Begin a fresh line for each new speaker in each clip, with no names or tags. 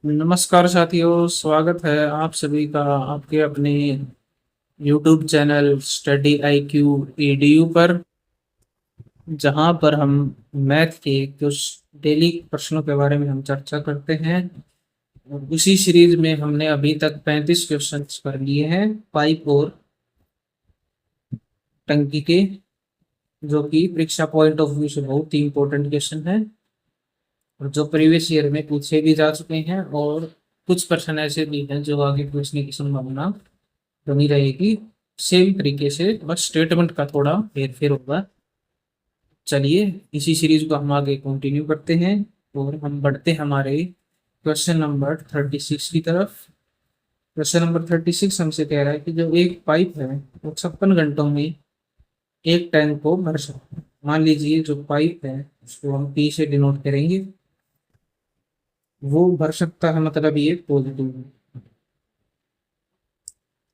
नमस्कार साथियों, स्वागत है आप सभी का आपके अपने YouTube channel study I Q EDU पर, जहां पर हम मैथ के कुछ डेली प्रश्नों के बारे में हम चर्चा करते हैं। और उसी सीरीज में हमने अभी तक 35 क्वेश्चंस कर लिए हैं पाइप और टंकी के, जो कि परीक्षा पॉइंट ऑफ व्यू से बहुत ही इंपॉर्टेंट क्वेश्चन है और जो प्रीवियस ईयर में पूछे भी जा चुके हैं। और कुछ प्रश्न ऐसे भी हैं जो आगे पूछने की संभावना बनी रहेगी। सेम तरीके से बस स्टेटमेंट का थोड़ा हेर फेर होगा। चलिए इसी सीरीज को हम आगे कंटिन्यू करते हैं और हम बढ़ते हैं हमारे क्वेश्चन नंबर 36 की तरफ। क्वेश्चन नंबर 36 हमसे कह रहा है कि जो एक पाइप है वो 56 घंटों में एक टैंक को भर सकता है। मान लीजिए जो पाइप है उसको हम पी से डिनोट करेंगे, वो भर सकता है, मतलब ये पॉजिटिव है।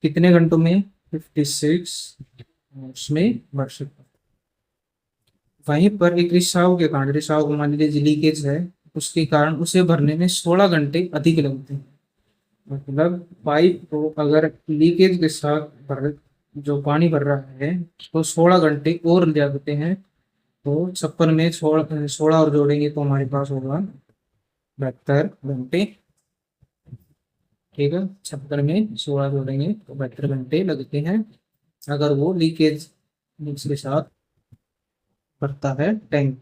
कितने घंटों में? 56 उसमें भर सकता है। वहीं पर एक रिसाव के कारण, रिसाव को मान लीजिए लीकेज है, उसके कारण उसे भरने में 16 घंटे अधिक लगते हैं। मतलब पाइप को अगर लीकेज के साथ भर, जो पानी भर रहा है, तो 16 घंटे और लगते हैं। तो 56 में 16 और जोड़ेंगे तो हमारे पास होगा 72 घंटे। ठीक है, 56 में 16 जोड़ेंगे तो 72 घंटे लगते हैं अगर वो लीकेज के साथ भरता है टैंक।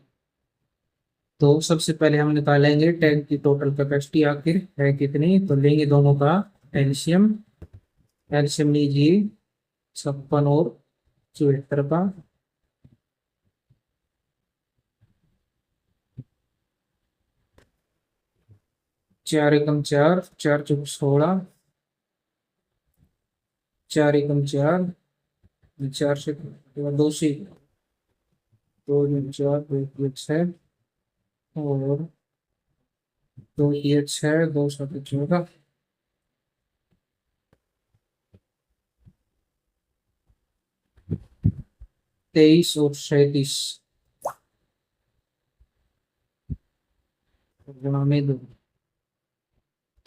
तो सबसे पहले हम निकालेंगे टैंक की टोटल कैपेसिटी आखिर है कितनी, तो लेंगे दोनों का एलसीएम। एलसीएम लीजिए 56 और 74 का। 4 एकम 4, 4 चौक 16, 4 एकम 4, 4 से 2 4, 2 1 6 और 2 ये 6, 2 7 14, 23 और 37 गुणा में 2,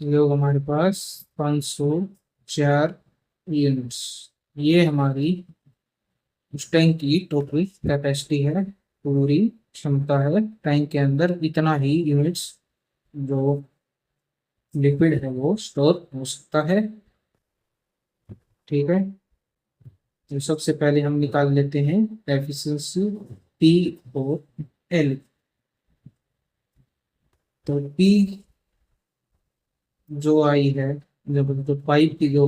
योग हमारे पास 504 यूनिट्स। ये हमारी उस टैंक की टोटल कैपेसिटी है, पूरी क्षमता है। टैंक के अंदर इतना ही यूनिट्स जो लिक्विड है वो स्टोर हो सकता है। ठीक है, तो सबसे पहले हम निकाल लेते हैं एफिशिएंसी पी और एल। तो पी जो आई है, जब तो पाइप की जो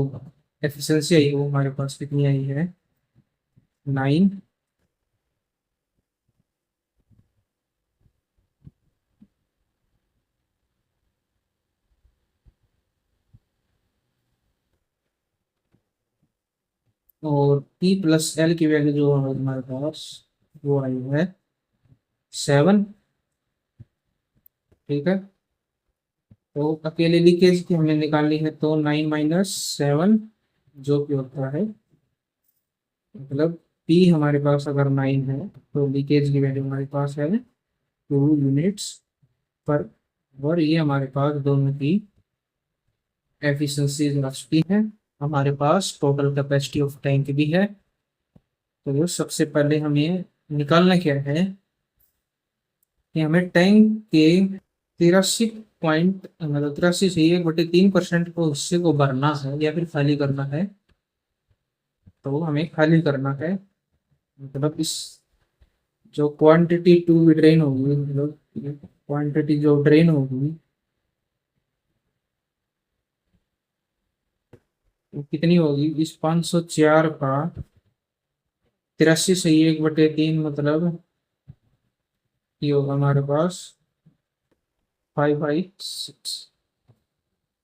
एफिशिएंसी आई वो हमारे पास कितनी आई है? 9। और पी प्लस एल की वैल्यू जो है हमारे पास वो आई है 7। ठीक है, तो अकेले लीकेज की हमें निकालनी है, तो 9 - 7 जो कि होता है, मतलब पी हमारे पास अगर 9 है तो लीकेज की वैल्यू हमारे पास है 2 यूनिट्स पर। और ये हमारे पास दोनों की एफिशिएंसी रखती है। हमारे पास टोटल कैपेसिटी ऑफ टैंक भी है। तो सबसे पहले हमें निकालना क्या है कि हमें टैंक के 83 मतलब 83 से 1/3% को हिस्से को भरना है या फिर खाली करना है। तो हमें खाली करना है, मतलब इस जो क्वांटिटी टू भी ड्रेन होगी, मतलब क्वांटिटी जो ड्रेन होगी वो कितनी होगी? इस 504 का 83 से 1/3 मतलब ये होगा हमारे पास 5/6।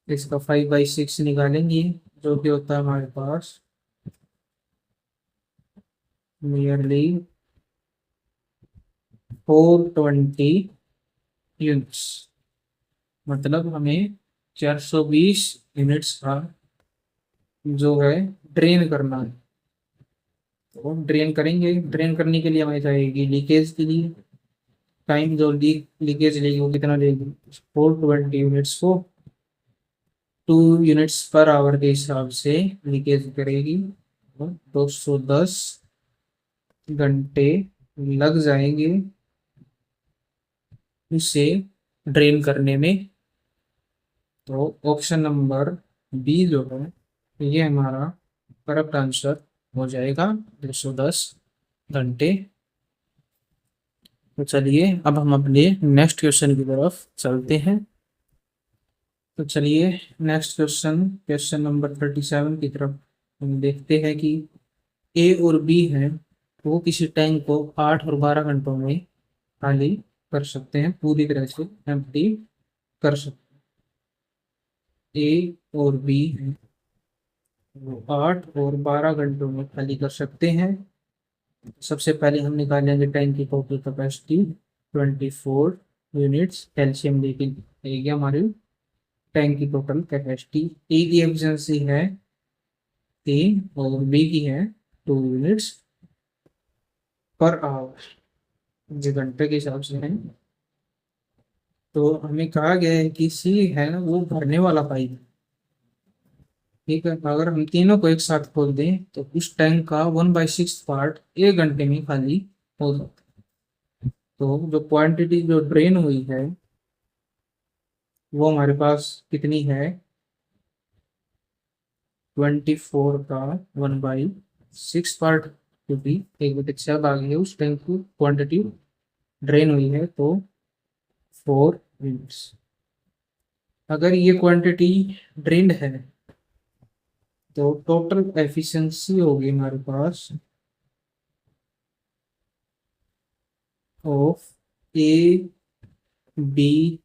इसका 5/6 निकालेंगे, जो कि होता है हमारे पास नियरली 420 यूनिट्स। मतलब हमें 420 यूनिट्स का जो है ड्रेन करना है। तो हम ड्रेन करेंगे, ड्रेन करने के लिए हमें चाहिए लीकेज के लिए टाइम, जो लीकेज लेगी वो कितना लेगी? 420 यूनिट्स को 2 यूनिट्स पर आवर के हिसाब से लीकेज करेगी, 210 घंटे लग जाएंगे इसे ड्रेन करने में। तो ऑप्शन नंबर बी जो है ये हमारा करेक्ट आंसर हो जाएगा, 210 घंटे। तो चलिए अब हम अपने नेक्स्ट क्वेश्चन की तरफ चलते हैं। तो चलिए नेक्स्ट क्वेश्चन, क्वेश्चन नंबर 37 की तरफ हम देखते हैं कि ए और बी है वो किसी टैंक को 8 और 12 घंटों में खाली कर सकते हैं, पूरी तरह से एम्प्टी कर सकते हैं। ए और बी है वो 8 और 12 घंटों में खाली कर सकते हैं। सबसे पहले हम निकालेंगे टैंक की टोटल कैपेसिटी 24 यूनिट्स कैल्शियम लेगी हमारी टैंक की टोटल कैपेसिटी। ए की एफिशिएंसी है 3 और बी की है 2 यूनिट्स पर आवर, जो घंटे के हिसाब से है। तो हमें कहा गया है कि सी है ना वो भरने वाला पाइप है। ठीक है, अगर हम तीनों को एक साथ खोल दें तो उस टैंक का 1/6 पार्ट 1 घंटे में खाली हो जाता है। तो जो क्वांटिटी जो ड्रेन हुई है वो हमारे पास कितनी है, 24 का 1/6 पार्ट, क्योंकि 1/6 आ गई है उस टैंक की क्वांटिटी ड्रेन हुई है, तो 4 यूनिट्स। अगर ये क्वांटिटी ड्रेन्ड है तो टोटल एफिशिएंसी होगी हमारे पास ऑफ ए बी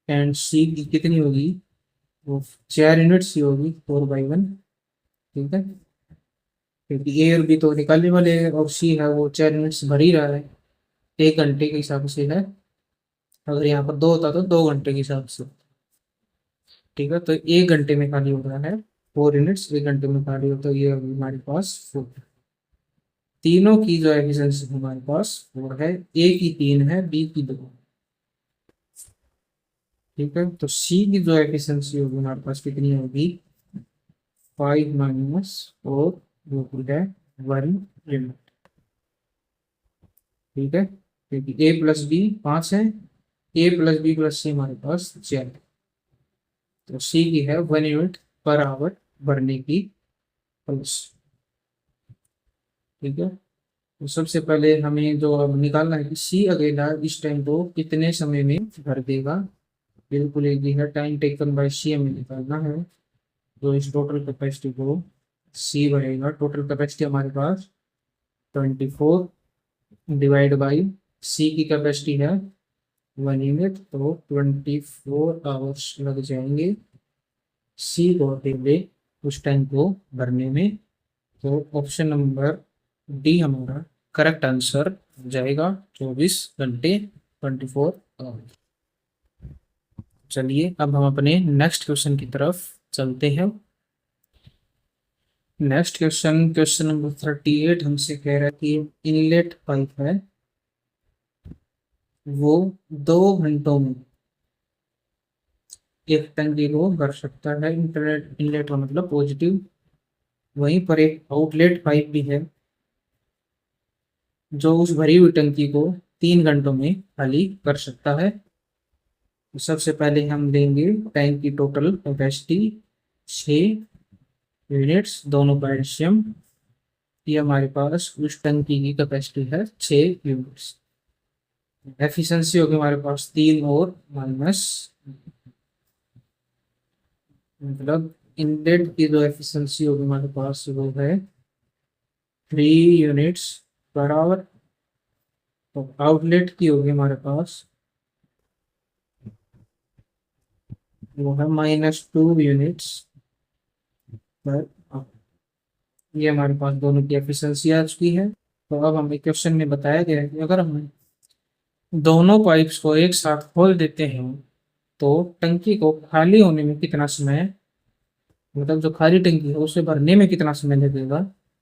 एंड सी की कितनी होगी, वो 4 यूनिट्स ही होगी, 4/1। ठीक है, क्योंकि ए और बी तो निकालने वाले हैं और सी है वो 4 यूनिट्स भर ही रहा है, 1 घंटे के हिसाब से है। अगर यहाँ पर 2 होता तो 2 घंटे के हिसाब से। ठीक है, तो 1 घंटे में खाली हो रहा है 4 यूनिट्स, 1 घंटे में खाली होता है, ये अभी हमारे पास 4। तीनों की जो एफिशिएंसी हमारे पास 4 है, ए की 3 है, बी की 2। ठीक है, तो सी की जो एफिशिएंसी होगी हमारे पास कितनी होगी, 5 माइनस और जो कि है 1 यूनिट। ठीक है, क्योंकि ए प्लस बी 5 है, ए प्लस बी प्लस सी हमारे पास 4, तो सी की है 1 यूनिट पर आवर भरने की पल्स। ठीक है, तो सबसे पहले हमें जो अब निकालना है कि सी अकेला इस टाइम को कितने समय में भर देगा। बिल्कुल एक है टाइम टेकन बाय सी हमें निकालना है, तो इस टोटल कैपेसिटी को सी भरेगा। टोटल कैपेसिटी हमारे पास 24 डिवाइड बाई सी की कैपेसिटी है 1 यूनिट, तो 24 आवर्स लग जाएंगे सी को अकेले उस टाइम को भरने में। तो ऑप्शन नंबर डी हमारा करेक्ट आंसर हो जाएगा, 24 घंटे 24 आवर। चलिए अब हम अपने नेक्स्ट क्वेश्चन की तरफ चलते हैं। नेक्स्ट क्वेश्चन, क्वेश्चन नंबर 38 हमसे कह रहा है कि इनलेट पाइप है वो 2 घंटों में एक टंकी को भर सकता है। इंटरनेट इनलेट का मतलब पॉजिटिव, वहीं पर एक आउटलेट पाइप भी है जो उस भरी हुई टंकी को 3 घंटों में खाली कर सकता है। तो सबसे पहले हम देंगे टैंक की टोटल कैपेसिटी 6 यूनिट्स, दोनों का एल्शियम। ये हमारे पास उस टंकी की कैपेसिटी है 6 यूनिट्स। एफिशिएंसी होगी हमारे पास 3 और माइनस, मतलब इनलेट की जो एफिशिएंसी होगी हमारे पास वो है 3 यूनिट्स पर आवर। तो आउटलेट की होगी हमारे पास वो है -2 यूनिट्स पर आवर। ये हमारे पास दोनों की एफिशिएंसी आ चुकी है। तो अब हमें क्वेश्चन में बताया गया है कि अगर हम दोनों पाइप्स को एक साथ खोल देते हैं तो टंकी को खाली होने में कितना समय, मतलब जो खाली टंकी है उसे भरने में कितना समय लगेगा,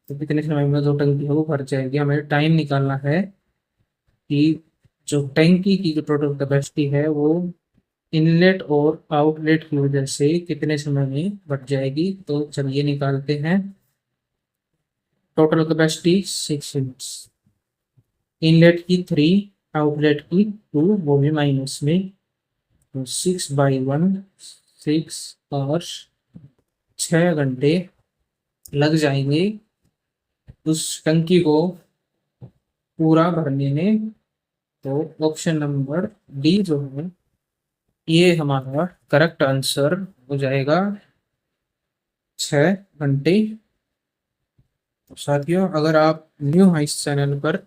तो कितने समय में जो टंकी है वो भर जाएगी। हमें टाइम निकालना है कि जो टंकी की जो टोटल कैपेसिटी है वो इनलेट और आउटलेट की वजह से कितने समय में बढ़ जाएगी, तो चलिए निकालते हैं। टोटल कैपेसिटी 6 यूनिट्स, इनलेट की 3, आउटलेट की 2, वो भी माइनस में, तो 6/1, 6 और 6 घंटे लग जाएंगे उस टंकी को पूरा भरने में। तो ऑप्शन नंबर डी जो है ये हमारा करेक्ट आंसर हो जाएगा, 6 घंटे। तो साथियों, अगर आप न्यू हैं इस चैनल पर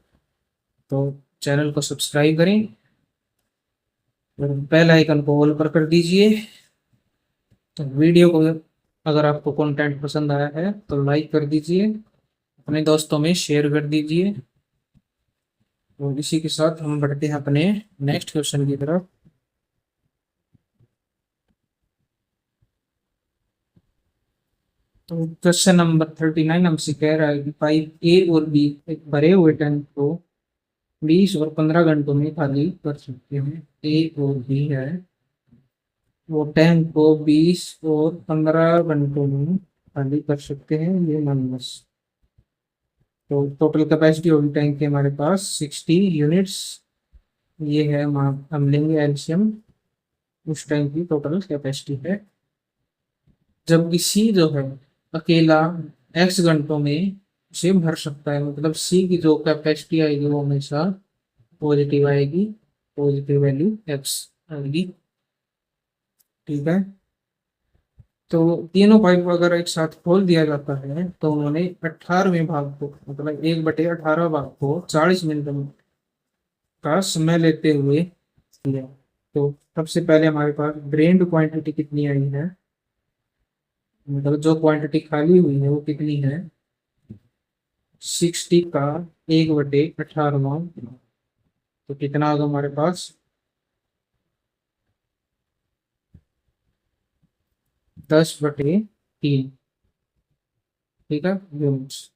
तो चैनल को सब्सक्राइब करें और बेल आइकन को ऑल पर कर दीजिए। तो वीडियो को अगर आपको कंटेंट पसंद आया है तो लाइक कर दीजिए, अपने दोस्तों में शेयर कर दीजिए। और इसी के साथ हम बढ़ते हैं अपने नेक्स्ट क्वेश्चन की तरफ। तो क्वेश्चन नंबर 39 हमसे कह रहा है कि पाइप ए और बी एक भरे हुए टैंक को 20 और 15 घंटों में खाली कर सकते हैं। ए और बी है, वो टैंक को 20 और 15 घंटों में खाली कर सकते हैं, ये माइनस। तो टोटल कैपेसिटी होगी टैंक की हमारे पास 60 यूनिट्स। ये है, हम लेंगे एलसीएम, उस टैंक की टोटल कैपेसिटी है। जबकि सी जो है अकेला एक्स घंटों में उसे भर सकता है, मतलब सी की जो कैपेसिटी आएगी वो हमेशा पॉजिटिव आएगी, पॉजिटिव वैल्यू एक्स आएगी। ठीक है, तो तीनों पाइप को अगर एक साथ खोल दिया जाता है तो उन्होंने 18वें भाग को, मतलब 1/18 भाग को 40 मिनट का समय लेते हुए किया। तो सबसे पहले हमारे पास ड्रेन्ड क्वांटिटी कितनी आई है, मतलब जो क्वांटिटी खाली हुई है वो कितनी है, 60 का 1/18। तो कितना होगा हमारे पास, 10/3। ठीक है यूनिट्स।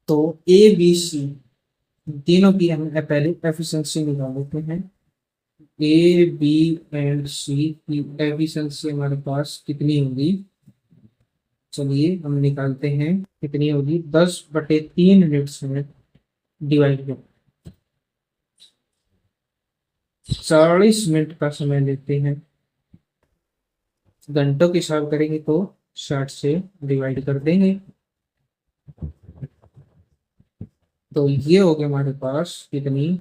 तो ए बी सी तीनों की हम पहले एफिशिएंसी निकाल लेते हैं। ए बी एंड सी की एफिशिएंसी हमारे पास कितनी होगी, चलिए हम निकालते हैं। कितनी होगी, 10/3 यूनिट्स में डिवाइड कर 40 मिनट का समय लेते हैं। घंटों के हिसाब करेंगे तो 60 से डिवाइड कर देंगे। तो ये हो गया हमारे पास कितनी,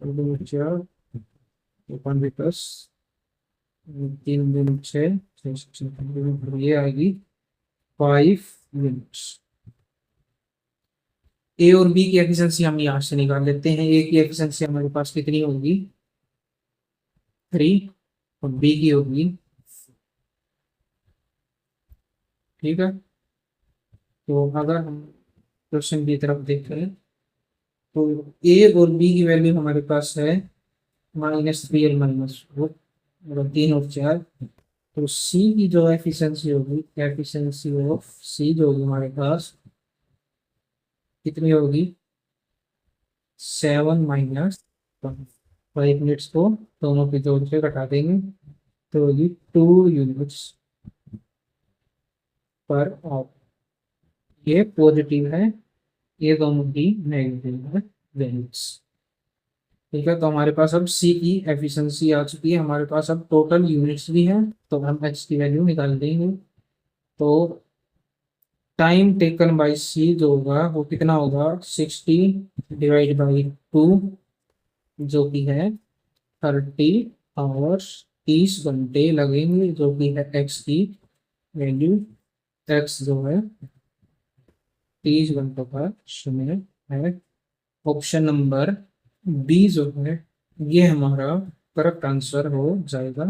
3 6 ये आएगी 5 यूनिट्स। ए और बी की एफिशिएंसी हम यहाँ से निकाल लेते हैं। ए की एफिशिएंसी हमारे पास कितनी होगी, 3, और बी की होगी, ठीक है। तो अगर हम क्वेश्चन की तरफ देखें तो ए और बी की वैल्यू हमारे पास है -3 और -4, मतलब 3 और 4। तो सी की जो एफिशिएंसी होगी, एफिशिएंसी ऑफ सी जो होगी हमारे पास कितनी होगी, 7 - 5 यूनिट्स को दोनों के जोड़ से घटा देंगे तो होगी 2 यूनिट्स पर ऑफ। ये पॉजिटिव है, ये दोनों की नेगेटिव है वैल्यूज। ठीक है, तो हमारे पास अब सी की एफिशिएंसी आ चुकी है, हमारे पास अब टोटल यूनिट्स भी हैं, तो हम एच की वैल्यू निकाल देंगे। तो टाइम टेकन बाई सी जो होगा वो कितना होगा, 60/2, जो कि है 30 आवर्स, 30 घंटे लगेंगे, जो कि है एक्स की वैल्यू। एक्स जो है 30 घंटों का समय है। ऑप्शन नंबर बी जो है ये हमारा करेक्ट आंसर हो जाएगा,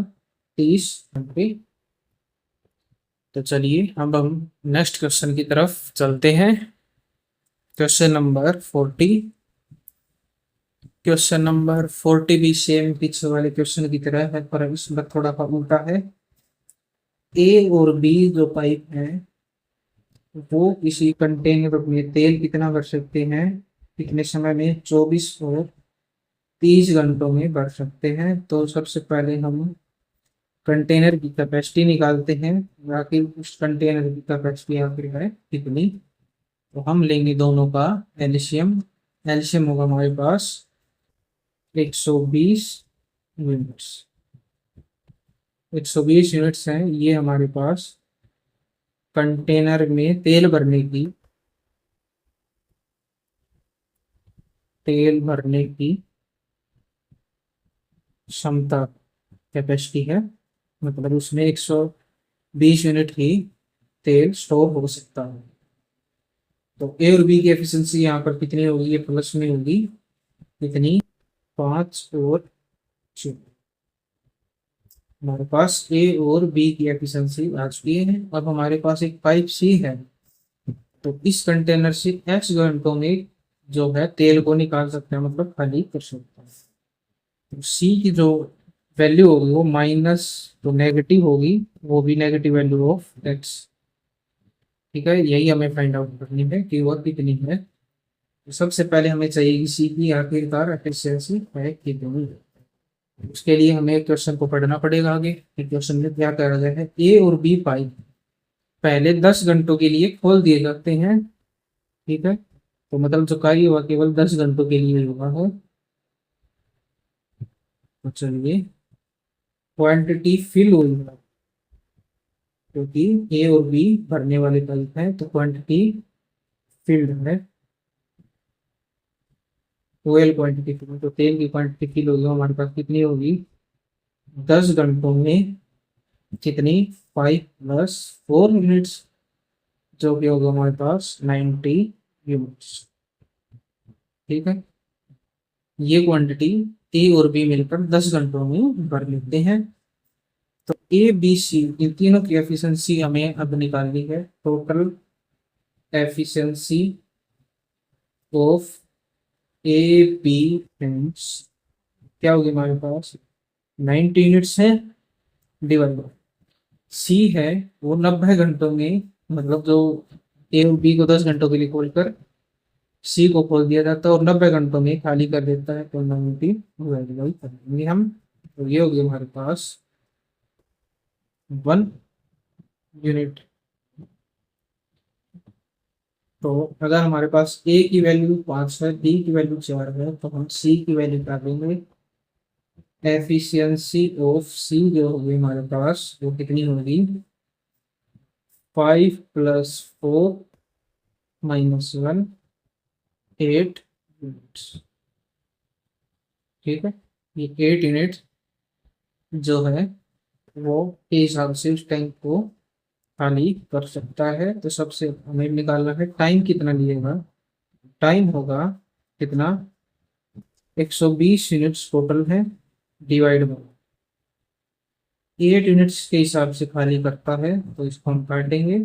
30 घंटे। तो चलिए अब हम नेक्स्ट क्वेश्चन की तरफ चलते हैं। Question number 40। क्वेश्चन नंबर 40 भी सेम पीछे वाले क्वेश्चन की तरह है, पर इसमें थोड़ा सा उल्टा है। ए और बी जो पाइप है वो किसी कंटेनर में तेल कितना भर सकते हैं, कितने समय में, 24 और 30 घंटों में भर सकते हैं। तो सबसे पहले हम कंटेनर की कैपेसिटी निकालते हैं, आखिर उस कंटेनर की कैपेसिटी आखिर है कितनी। तो हम लेंगे दोनों का एलसीएम। एलसीएम होगा हमारे पास 120 यूनिट्स। 120 यूनिट्स हैं ये हमारे पास कंटेनर में तेल भरने की क्षमता, कैपेसिटी है। मतलब उसमें 120 यूनिट ही तेल स्टोर हो सकता है। तो ए और बी की एफिशिएंसी यहाँ पर कितनी होगी, ये प्लस में होगी कितनी, 5 और 6। हमारे पास ए और बी की एफिशिएंसी आ चुकी है। अब हमारे पास एक पाइप सी है, तो इस कंटेनर से एक्स घंटों में जो है तेल को निकाल सकते हैं, मतलब खाली कर सकते हैं। तो सी की जो वैल्यू होगी वो माइनस, जो नेगेटिव होगी वो भी नेगेटिव वैल्यू ऑफ एक्स। ठीक है, यही हमें फाइंड आउट करनी है कि वह कितनी है। तो सबसे पहले हमें चाहिए कि सी की आखिरकार एफिशिएंसी है कितनी। उसके लिए हमें क्वेश्चन को पढ़ना पड़ेगा। आगे क्वेश्चन में क्या कहा गया है, ए और बी पाइप पहले 10 घंटों के लिए खोल दिए जाते हैं। ठीक है, तो मतलब जो कार्य हुआ केवल 10 घंटों के लिए हुआ है। तो चलिए, क्वांटिटी फिल हुई है, क्योंकि ए और बी भरने वाले पाइप हैं, तो क्वांटिटी फिल्ड है। ऑयल क्वांटिटी फिल, तो तेल की क्वांटिटी फिल होगी हमारे पास कितनी होगी, 10 घंटों में कितनी, 5 + 4 यूनिट्स, जो कि होगा हमारे पास 90 यूनिट्स। ठीक है, ये क्वांटिटी ए और बी मिलकर 10 घंटों में भर लेते हैं। तो ए बी सी इन तीनों की एफिशिएंसी हमें अब निकालनी है। Total efficiency of A be friends क्या होगी हमारे पास, 90 यूनिट्स है, डिवाइड बाय सी है वो 90 घंटों में, मतलब जो ए और बी को 10 घंटों के लिए खोलकर सी को खोल दिया जाता है और 90 घंटों में खाली कर देता है, तो 90 डिवाइड बाई कर देंगे हम। तो ये होगी हमारे पास 1 यूनिट। तो अगर हमारे पास ए की वैल्यू 5 है, बी की वैल्यू 4 है, तो हम सी की वैल्यू कर देंगे। एफिशिएंसी ऑफ सी जो होगी हमारे पास वो कितनी होगी, 5 + 4 - 1, 8 यूनिट्स। ठीक है, ये 8 यूनिट जो है वो के हिसाब से उस टैंक को खाली कर सकता है। तो सबसे हमें निकालना है टाइम कितना लिएगा। टाइम होगा कितना, 120 यूनिट्स टोटल है, डिवाइड बाई 8 यूनिट्स के हिसाब से खाली करता है, तो इसको हम काटेंगे।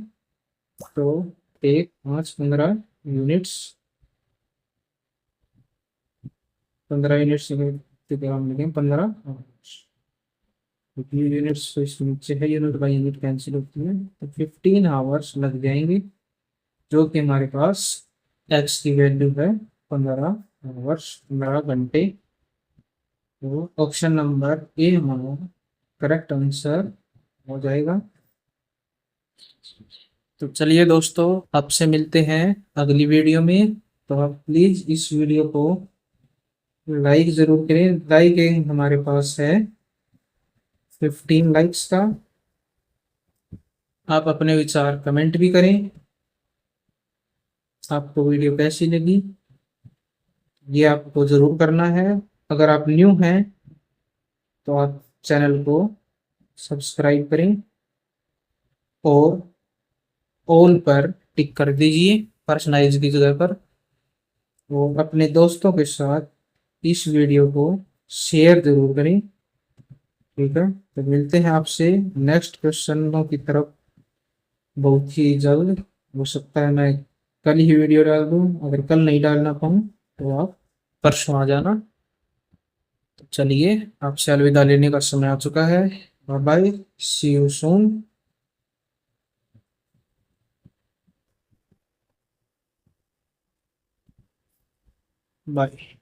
तो 1, 5, 15 यूनिट्स, 15 यूनिट्स के हम लिखेंगे 15, क्योंकि यूनिट्स तो इसके नीचे है, यूनिट बाई यूनिट कैंसिल होती है। तो 15 आवर्स लग जाएंगे, जो कि हमारे पास एक्स की वैल्यू है 15 आवर्स, 15 घंटे। तो ऑप्शन नंबर ए हमारा करेक्ट आंसर हो जाएगा। तो चलिए दोस्तों, आपसे मिलते हैं अगली वीडियो में। तो आप प्लीज इस वीडियो को लाइक जरूर करें। लाइक हमारे पास है 15 लाइक्स का। आप अपने विचार कमेंट भी करें, आपको वीडियो कैसी लगी ये आपको जरूर करना है। अगर आप न्यू हैं तो आप चैनल को सब्सक्राइब करें और ऑल पर टिक कर दीजिए पर्सनलाइज की जगह पर। वो अपने दोस्तों के साथ इस वीडियो को शेयर जरूर करें। ठीक है, तो मिलते हैं आपसे नेक्स्ट क्वेश्चनों की तरफ बहुत ही जल्द। हो सकता है मैं कल ही वीडियो डाल दूं, अगर कल नहीं डालना पाऊँ तो आप परसों आ जाना। तो चलिए, आपसे अलविदा लेने का समय आ चुका है। Bye bye, see you soon. Bye.